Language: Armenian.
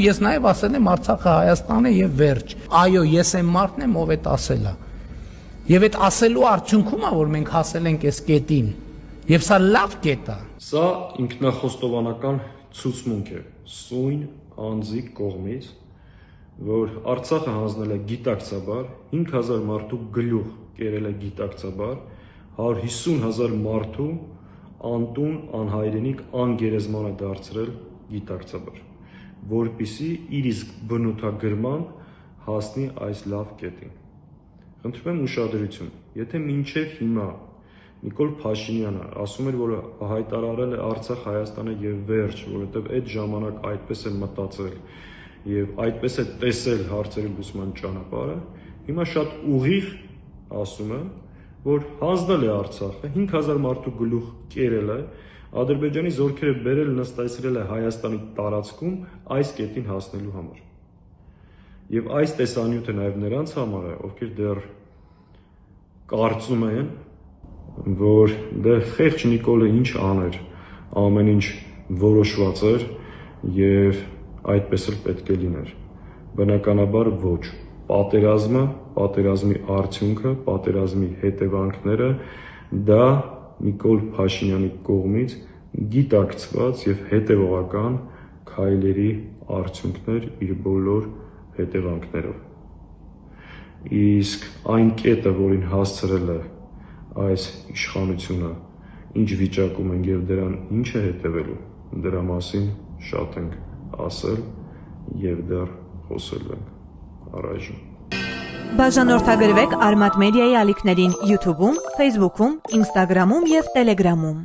Ես նաև ասել եմ Արցախը Հայաստան է եւ վերջ։ Այո, ես եմ մարդն եմ, ով այդ ասել է։ Եվ այդ ասելու արդյունքում է, որ մենք հասել ենք այս կետին։ Եվ սա լավ կետ է։ Սա ինքնախոստովանական ցուցմունք է սույն անձի կողմից, որ Արցախը հանձնել է գիտակցաբար, 5000 մարդու գլուխ կերել է գիտակցաբար, 150,000 մարդու անտուն, անհայրենիք, անգերեզման է դարձրել գիտակցաբար, որպիսի իր իսկ բնութագրման հասնի այս լավ կետին։ Խնդրում եմ ուշադրություն, եթե մինչև հիմա Նիկոլ Փաշինյանը ասում էր, որ հայտարարել է Արցախ Հայաստանը եւ վերջ, որովհետեւ այդ ժամանակ այդպես է մտածել եւ այդպես է տեսել հարցերի լուծման ճանապարհը, հիմա շատ ուղիղ ասում է, որ հանձնել է Արցախը, 5000 մարդու գլուխ կերել է, Ադրբեջանի զորքերը բերել նստացրել է Հայաստանի տարածքում այս կետին հասնելու համար։ Եվ այս տեսանյութը նաև նրանց համար է, ովքեր դեռ կարծում են, որ դե խեղճ Նիկոլը ինչ աներ, ամեն ինչ որոշված էր եւ այդպես էլ պետք է լիներ։ Բնականաբար ոչ։ Պատերազմը, պատերազմի արդյունքը, պատերազմի հետևանքները դա Նիկոլ Փաշինյանի կողմից գիտակցված եւ հետեւողական քայլերի արդյունքներ իր բոլոր հետևանքներով։ Իսկ այն կետը, որին հասցրել է այս իշխանությունը, ինչ վիճակում են եւ դրան ինչ է հետևելու, դրա մասին շատ ենք ասել եւ դեռ խոսել ենք առայժմ։ Բաժանորդագրվեք Արմատ մեդիայի ալիքներին YouTube-ում, Facebook-ում, Instagram-ում եւ Telegram-ում։